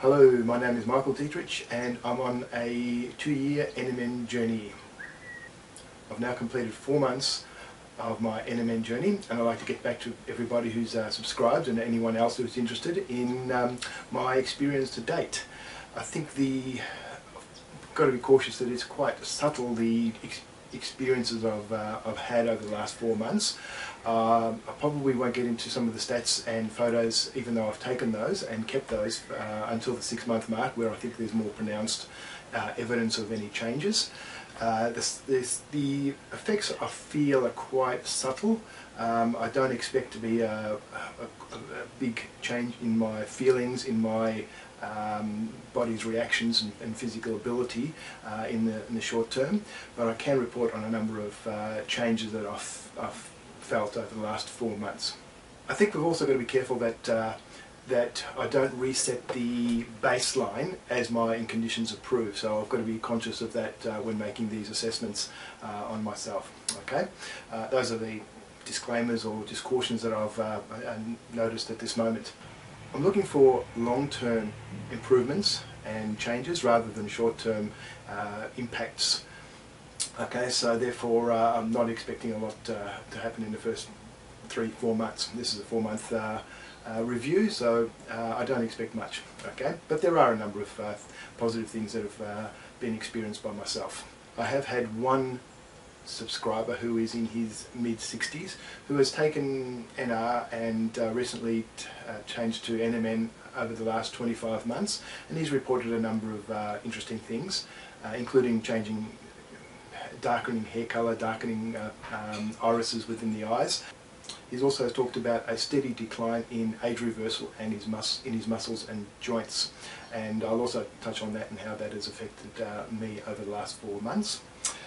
Hello, my name is Michael Dietrich and I'm on a 2-year NMN journey. I've now completed 4 months of my NMN journey, and I'd like to get back to everybody who's subscribed and anyone else who's interested in my experience to date. I think I've got to be cautious that it's quite subtle, the experiences I've had over the last 4 months. I probably won't get into some of the stats and photos, even though I've taken those and kept those until the 6-month mark, where I think there's more pronounced evidence of any changes. The effects I feel are quite subtle. I don't expect to be a big change in my feelings, in my body's reactions and physical ability in the short term, but I can report on a number of changes that I've felt over the last 4 months. I think we've also got to be careful that I don't reset the baseline as my conditions improve, so I've got to be conscious of that when making these assessments on myself. Okay, those are the disclaimers or just cautions that I've noticed at this moment. I'm looking for long-term improvements and changes rather than short-term impacts. Okay, so therefore I'm not expecting a lot to happen in the first 3-4 months. This is a 4-month review, so I don't expect much. Okay, but there are a number of positive things that have been experienced by myself. I have had one subscriber who is in his mid-60s who has taken NR and recently changed to NMN over the last 25 months, and he's reported a number of interesting things, including darkening hair colour, darkening irises within the eyes. He's also talked about a steady decline in age reversal and in his muscles and joints, and I'll also touch on that and how that has affected me over the last 4 months.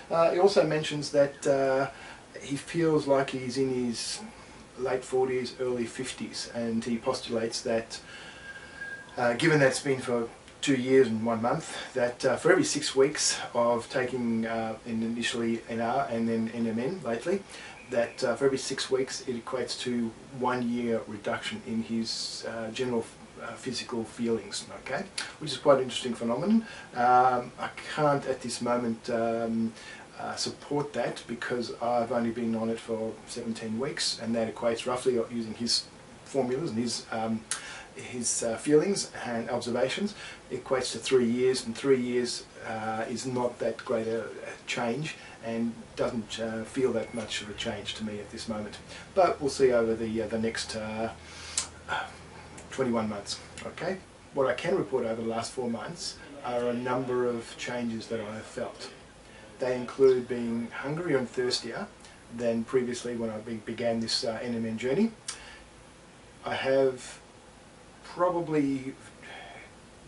He also mentions that he feels like he's in his late 40s, early 50s, and he postulates that given that's been for 2 years and 1 month, that for every 6 weeks of taking initially NR and then NMN lately, that for every 6 weeks it equates to 1 year reduction in his general physical feelings, okay, which is quite an interesting phenomenon. I can't at this moment support that because I've only been on it for 17 weeks, and that equates roughly, using his formulas and his feelings and observations, equates to 3 years, and 3 years is not that great a change and doesn't feel that much of a change to me at this moment. But we'll see over the next 21 months. Okay, what I can report over the last 4 months are a number of changes that I have felt. They include being hungrier and thirstier than previously when I began this NMN journey. I have probably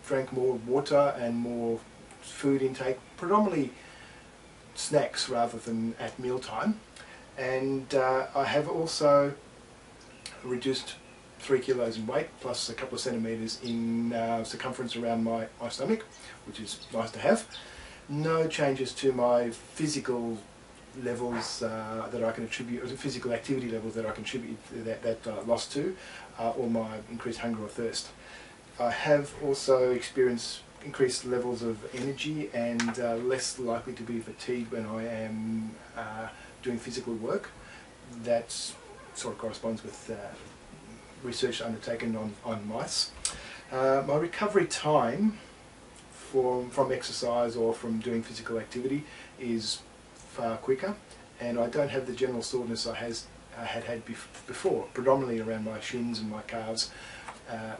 drank more water and more food intake, predominantly snacks rather than at mealtime, and I have also reduced 3 kilos in weight, plus a couple of centimetres in circumference around my stomach, which is nice to have. No changes to my physical levels that I can attribute, or physical activity levels that I contribute that loss to, or my increased hunger or thirst. I have also experienced increased levels of energy and less likely to be fatigued when I am doing physical work. That sort of corresponds with research undertaken on mice. My recovery time from exercise or from doing physical activity is far quicker, and I don't have the general soreness I had before, predominantly around my shins and my calves,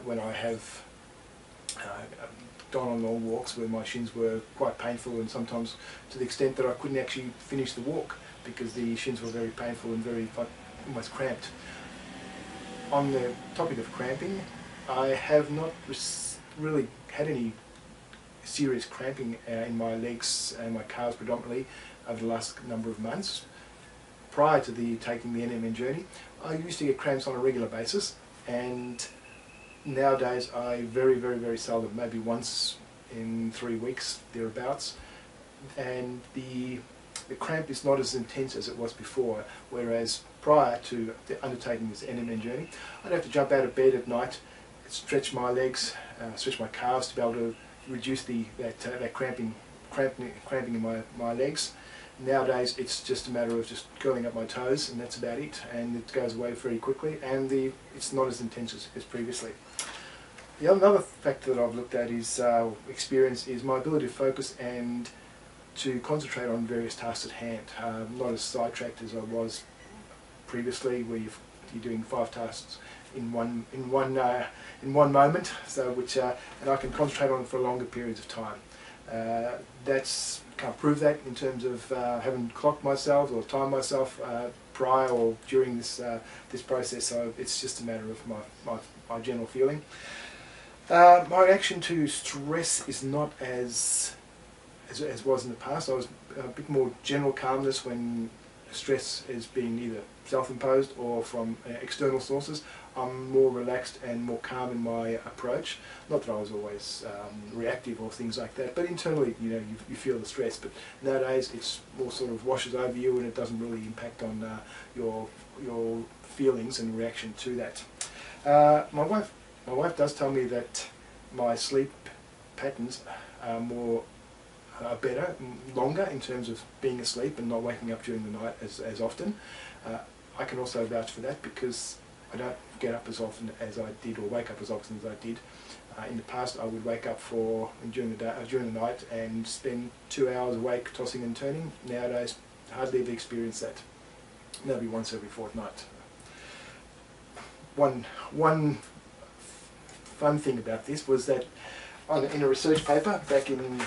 when I have gone on long walks where my shins were quite painful, and sometimes to the extent that I couldn't actually finish the walk because the shins were very painful and very almost cramped. On the topic of cramping, I have not really had any serious cramping in my legs and my calves predominantly over the last number of months. Prior to taking the NMN journey, I used to get cramps on a regular basis, and nowadays I very seldom, maybe once in 3 weeks thereabouts, and the cramp is not as intense as it was before, whereas prior to undertaking this NMN journey, I'd have to jump out of bed at night stretch my legs, stretch my calves to be able to reduce that cramping in my legs. Nowadays it's just a matter of just curling up my toes, and that's about it, and it goes away very quickly, and it's not as intense as previously. Another factor that I've looked at is experience is my ability to focus and to concentrate on various tasks at hand. Not as sidetracked as I was previously, where you're doing 5 tasks in one moment, so and I can concentrate on it for longer periods of time. Can't prove that in terms of having clocked myself or timed myself prior or during this process. So it's just a matter of my general feeling. My reaction to stress is not as was in the past. I was a bit more general calmness when stress is being either self-imposed or from external sources. I'm more relaxed and more calm in my approach. Not that I was always reactive or things like that, but internally, you feel the stress. But nowadays, it's more sort of washes over you, and it doesn't really impact on your feelings and reaction to that. My wife does tell me that my sleep patterns are better, longer in terms of being asleep and not waking up during the night as often. I can also vouch for that because I don't get up as often as I did, or wake up as often as I did. In the past, I would wake up during the night and spend 2 hours awake tossing and turning. Nowadays, hardly ever experience that. Maybe once every fortnight. One fun thing about this was that in a research paper back in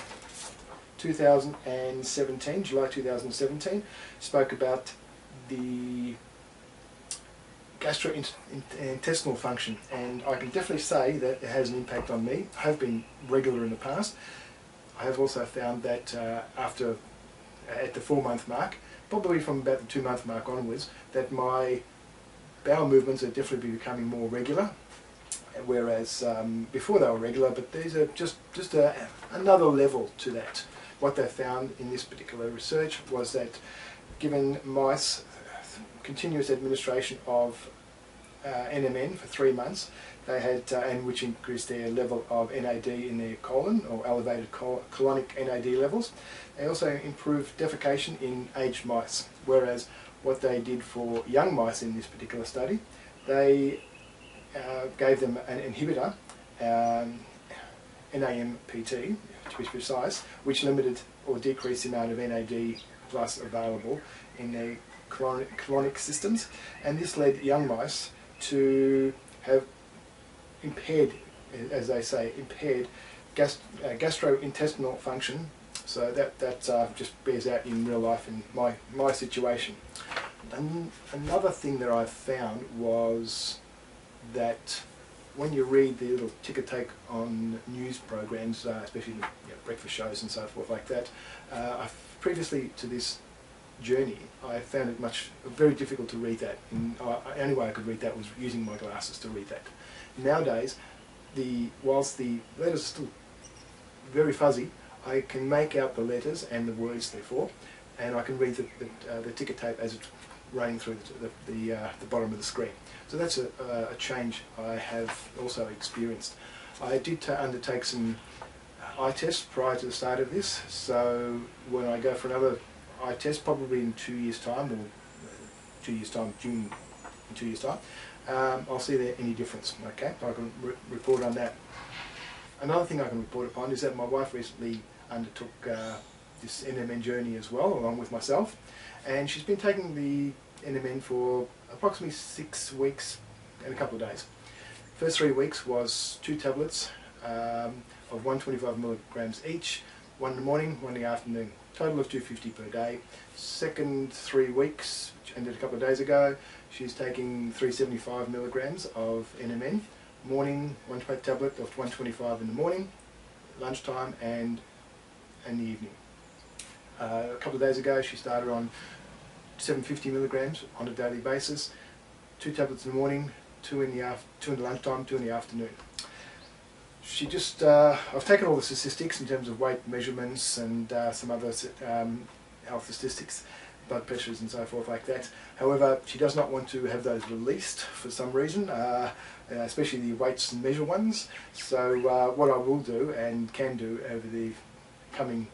2017, July 2017, spoke about the gastrointestinal function, and I can definitely say that it has an impact on me. I have been regular in the past. I have also found that at the 4-month mark, probably from about the 2-month mark onwards, that my bowel movements are definitely becoming more regular, whereas before they were regular, but these are just another level to that. What they found in this particular research was that given mice continuous administration of NMN for 3 months, they had, and which increased their level of NAD in their colon, or elevated colonic NAD levels. They also improved defecation in aged mice, whereas what they did for young mice in this particular study, they gave them an inhibitor, NAMPT, to be precise, which limited or decreased the amount of NAD plus available in their colonic systems, and this led young mice to have impaired, as they say, impaired gastrointestinal function. So that just bears out in real life in my situation. And another thing that I found was that when you read the little ticker tape on news programs, especially breakfast shows and so forth like that, previously to this journey, I found it very difficult to read that. The only way I could read that was using my glasses to read that. Nowadays, whilst the letters are still very fuzzy, I can make out the letters and the words therefore, and I can read the ticker tape as it's running through the bottom of the screen. So that's a change I have also experienced. I did undertake some eye tests prior to the start of this, so when I go for another eye test, probably in 2 years' time, or 2 years' time, June in 2 years' time, I'll see there any difference. Okay, so I can report on that. Another thing I can report upon is that my wife recently undertook this NMN Journey as well, along with myself, and she's been taking the NMN for approximately 6 weeks and a couple of days. First 3 weeks was 2 tablets of 125 milligrams each, 1 in the morning, 1 in the afternoon, total of 250 per day. Second 3 weeks, which ended a couple of days ago, she's taking 375 milligrams of NMN, morning 1 tablet of 125 in the morning, lunchtime and in the evening. A couple of days ago she started on 750 milligrams on a daily basis, 2 tablets in the morning, 2 in the lunchtime, 2 in the afternoon. She just, I've taken all the statistics in terms of weight measurements and some other health statistics, blood pressures and so forth like that. However, she does not want to have those released for some reason, especially the weights and measure ones. So what I will do and can do over the coming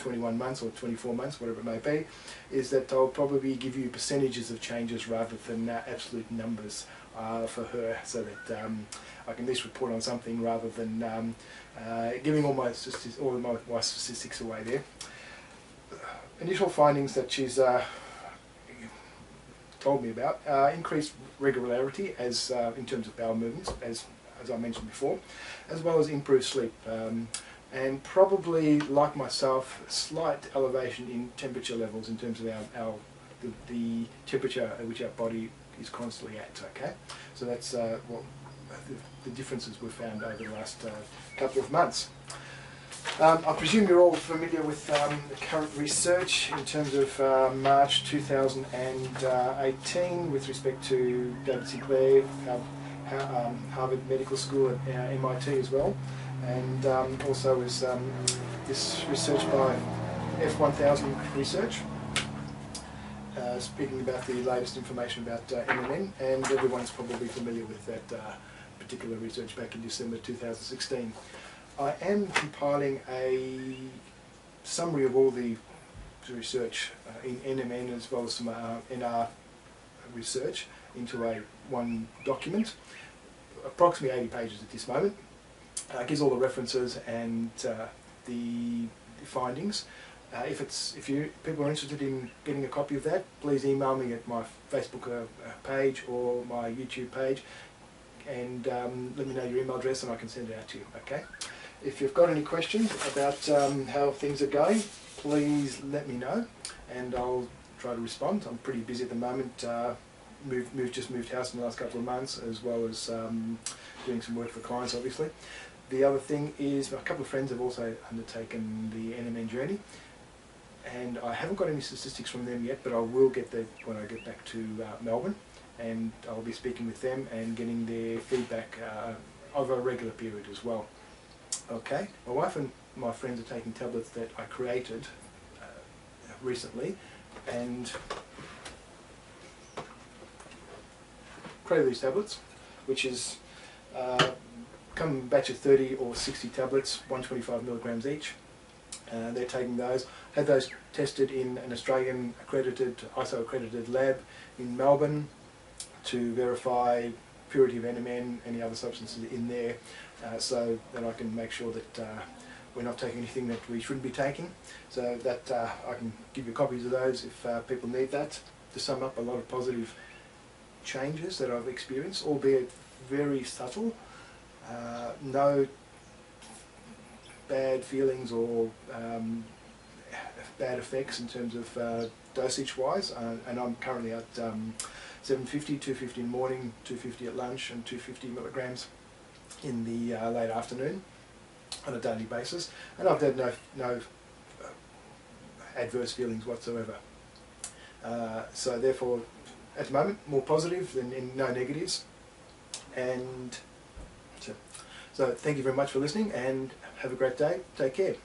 21 months or 24 months, whatever it may be, is that I'll probably give you percentages of changes rather than absolute numbers for her, so that I can at least report on something rather than giving all my statistics away there. Initial findings that she's told me about: increased regularity as in terms of bowel movements, as I mentioned before, as well as improved sleep. And probably, like myself, slight elevation in temperature levels in terms of the temperature at which our body is constantly at. Okay, so that's what the differences we've found over the last couple of months. I presume you're all familiar with the current research in terms of March 2018 with respect to David Sinclair, Harvard Medical School at MIT as well. And also is this research by F1000 Research, speaking about the latest information about NMN, and everyone's probably familiar with that particular research back in December 2016. I am compiling a summary of all the research in NMN as well as some NR research into one document, approximately 80 pages at this moment. Gives all the references and the findings. If people are interested in getting a copy of that, please email me at my Facebook page or my YouTube page, and let me know your email address and I can send it out to you. Okay. If you've got any questions about how things are going, please let me know, and I'll try to respond. I'm pretty busy at the moment. Just moved house in the last couple of months, as well as doing some work for clients, obviously. The other thing is, a couple of friends have also undertaken the NMN Journey, and I haven't got any statistics from them yet, but I will get that when I get back to Melbourne, and I'll be speaking with them and getting their feedback over a regular period as well. Okay, my wife and my friends are taking tablets that I created recently, and created these tablets, which is come in a batch of 30 or 60 tablets, 125 milligrams each. They're taking those, had those tested in an Australian accredited, ISO accredited lab in Melbourne to verify purity of NMN, any other substances in there, so that I can make sure that we're not taking anything that we shouldn't be taking. So that I can give you copies of those if people need that. To sum up, a lot of positive changes that I've experienced, albeit very subtle. No bad feelings or bad effects in terms of dosage wise, and I'm currently at 750, 250 in the morning, 250 at lunch, and 250 milligrams in the late afternoon on a daily basis, and I've had no adverse feelings whatsoever. So therefore, at the moment, more positive than no negatives. And so thank you very much for listening, and have a great day. Take care.